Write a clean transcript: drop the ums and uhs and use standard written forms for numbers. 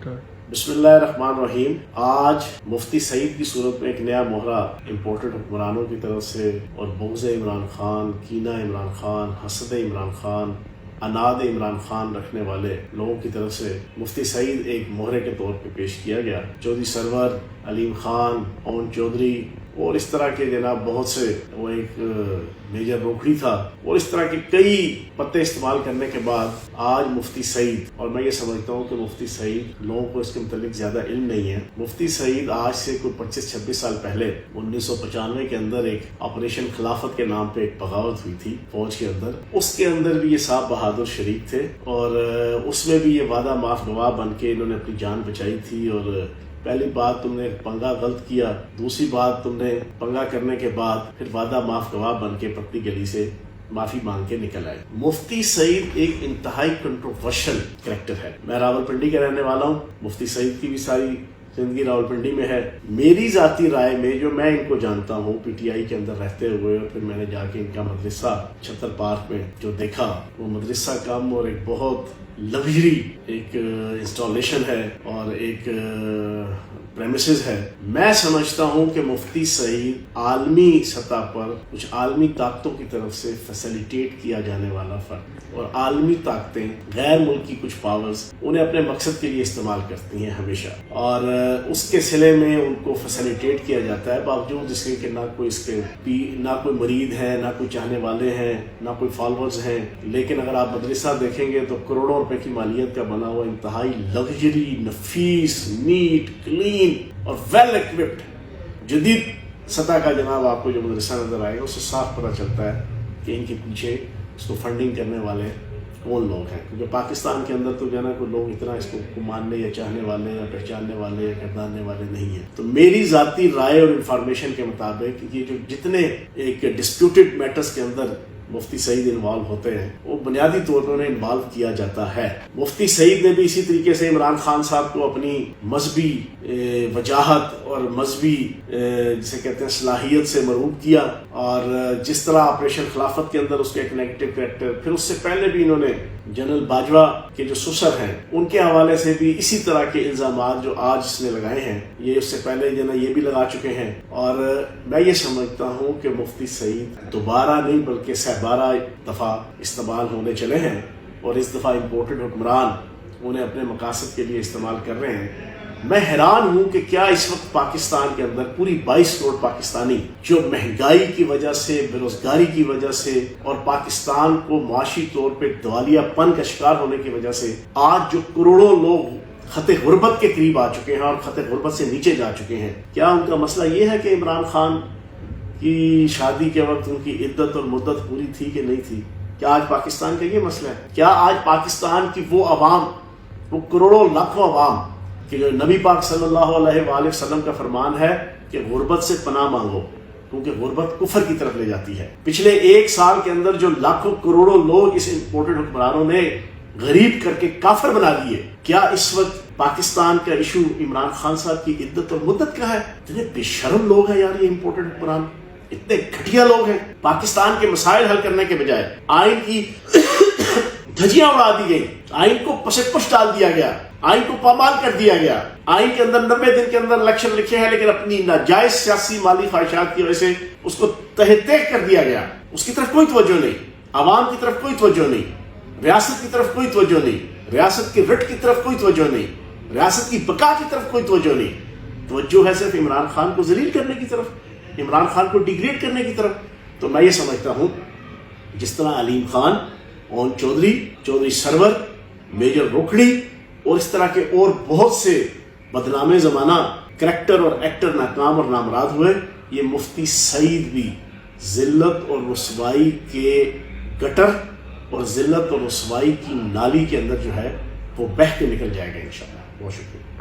بسم اللہ الرحمن الرحیم۔ آج مفتی سعید کی صورت میں ایک نیا محرہ امپورٹڈ حکمرانوں کی طرف سے اور بغض عمران خان، کینہ عمران خان، حسد عمران خان، اناد عمران خان رکھنے والے لوگوں کی طرف سے مفتی سعید ایک مہرے کے طور پہ پیش کیا گیا۔ چودھری سرور، علیم خان، پون چودھری اور اس طرح کے جناب بہت سے، وہ ایک میجر روکھڑی تھا، اور اس طرح کے کئی پتے استعمال کرنے کے بعد آج مفتی سعید، اور میں یہ سمجھتا ہوں کہ مفتی سعید لوگوں کو اس کے متعلق زیادہ علم نہیں ہے۔ مفتی سعید آج سے کوئی 25-26 سال پہلے 1995 کے اندر ایک آپریشن خلافت کے نام پہ ایک بغاوت ہوئی تھی فوج کے اندر، اس کے اندر بھی یہ صاحب بہادر شریک تھے، اور اس میں بھی یہ وعدہ معاف گواہ بن کے انہوں نے اپنی جان بچائی تھی۔ اور پہلی بات تم نے پنگا غلط کیا، دوسری بات تم نے پنگا کرنے کے بعد پھر وعدہ معاف گواہ بن کے پٹی گلی سے معافی مانگ کے نکل آئے۔ مفتی سعید ایک انتہائی کنٹروورشل کریکٹر ہے۔ میں راولپنڈی کا رہنے والا ہوں، مفتی سعید کی بھی ساری زندگی راولپنڈی میں ہے۔ میری ذاتی رائے میں، جو میں ان کو جانتا ہوں پی ٹی آئی کے اندر رہتے ہوئے، اور پھر میں نے جا کے ان کا مدرسہ چھتر پارک میں جو دیکھا، وہ مدرسہ کم اور ایک بہت لگژری ایک انسٹالیشن ہے اور ایک پریمیسز ہے۔ میں سمجھتا ہوں کہ مفتی سعید عالمی سطح پر کچھ عالمی طاقتوں کی طرف سے فیسیلیٹیٹ کیا جانے والا فرد، اور عالمی طاقتیں غیر ملکی کچھ پاورز انہیں اپنے مقصد کے لیے استعمال کرتی ہیں ہمیشہ، اور اس کے صلے میں ان کو فیسیلیٹیٹ کیا جاتا ہے، باوجود اس کے کہ نہ کوئی مرید ہے، نہ کوئی چاہنے والے ہیں، نہ کوئی فالوورز ہیں۔ لیکن اگر آپ مدرسہ دیکھیں گے تو کروڑوں روپے کی مالیت کا بنا ہوا انتہائی لگژری، نفیس، نیٹ، کلین اور ویل ایکوپڈ جدید سطح کا جناب آپ کو جو مدرسہ نظر آئے گا، اس سے صاف پتہ چلتا ہے کہ ان کے پیچھے اس کو فنڈنگ کرنے والے کون لوگ ہیں۔ کیونکہ پاکستان کے اندر تو جو ہے نا کوئی لوگ اتنا اس کو ماننے یا چاہنے والے یا پہچاننے والے یا گرداننے والے نہیں ہیں۔ تو میری ذاتی رائے اور انفارمیشن کے مطابق یہ جو جتنے ایک ڈسپیوٹڈ میٹرز کے اندر مفتی سعید انوالو ہوتے ہیں، وہ بنیادی طور پر انہیں انوالو کیا جاتا ہے۔ مفتی سعید نے بھی اسی طریقے سے عمران خان صاحب کو اپنی مذہبی وجاہت اور مذہبی جسے کہتے ہیں صلاحیت سے مرعوب کیا، اور جس طرح آپریشن خلافت کے اندر اس کے ایک نیگیٹو کریکٹر، پھر اس سے پہلے بھی انہوں نے جنرل باجوہ کے جو سسر ہیں ان کے حوالے سے بھی اسی طرح کے الزامات جو آج اس نے لگائے ہیں، یہ اس سے پہلے جو نا یہ بھی لگا چکے ہیں۔ اور میں یہ سمجھتا ہوں کہ مفتی سعید دوبارہ نہیں بلکہ 12 دفعہ استعمال ہونے چلے ہیں، اور اس دفعہ امپورٹڈ حکمران انہیں اپنے مقاصد کے لیے استعمال کر رہے ہیں۔ میں حیران ہوں کہ کیا اس وقت پاکستان کے اندر پوری 22 کروڑ پاکستانی جو مہنگائی کی وجہ سے، بے روزگاری کی وجہ سے، اور پاکستان کو معاشی طور پہ دیوالیہ پن کا شکار ہونے کی وجہ سے آج جو کروڑوں لوگ خط غربت کے قریب آ چکے ہیں اور خط غربت سے نیچے جا چکے ہیں، کیا ان کا مسئلہ یہ ہے کہ عمران خان کی شادی کے وقت ان کی عدت اور مدت پوری تھی کہ نہیں تھی؟ کیا آج پاکستان کا یہ مسئلہ ہے؟ کیا آج پاکستان کی وہ عوام، وہ کروڑوں لاکھوں عوام کہ جو نبی پاک صلی اللہ علیہ وآلہ وسلم کا فرمان ہے کہ غربت سے پناہ مانگو کیونکہ غربت کفر کی طرف لے جاتی ہے، پچھلے 1 سال کے اندر جو لاکھوں کروڑوں لوگ اس امپورٹڈ حکمرانوں نے غریب کر کے کافر بنا دیے، کیا اس وقت پاکستان کا ایشو عمران خان صاحب کی عدت اور مدت کا ہے؟ اتنے بے شرم لوگ ہیں یار یہ امپورٹڈ حکمران، اتنے گھٹیا لوگ ہیں۔ پاکستان کے مسائل حل کرنے کے بجائے آئین کی دھجیاں اڑا دی گئی، آئین کو پس پش ڈال دیا گیا، آئین کو پامال کر دیا گیا، آئین کے اندر 90 دن کے اندر الیکشن لکھے ہیں، لیکن اپنی ناجائز سیاسی مالی خواہشات کی وجہ سے اس کو تہہ تیغ کر دیا گیا۔ اس کی طرف کوئی توجہ نہیں، عوام کی طرف کوئی توجہ نہیں، ریاست کی طرف کوئی توجہ نہیں، ریاست کے رٹ کی طرف کوئی توجہ نہیں، ریاست کی بقا کی طرف کوئی توجہ نہیں۔ توجہ ہے صرف عمران خان کو ذلیل کرنے کی طرف، عمران خان کو ڈیگریڈ کرنے کی طرف۔ تو میں یہ سمجھتا ہوں جس طرح علیم خان، پون چودھری، چودھری سرور، میجر روکھڑی اور اس طرح کے اور بہت سے بدنام زمانہ کریکٹر اور ایکٹر ناکام اور نامراد ہوئے، یہ مفتی سعید بھی ذلت اور رسوائی کے گٹر اور ذلت اور رسوائی کی نالی کے اندر جو ہے وہ بہہ کے نکل جائے گا انشاءاللہ۔ بہت شکریہ۔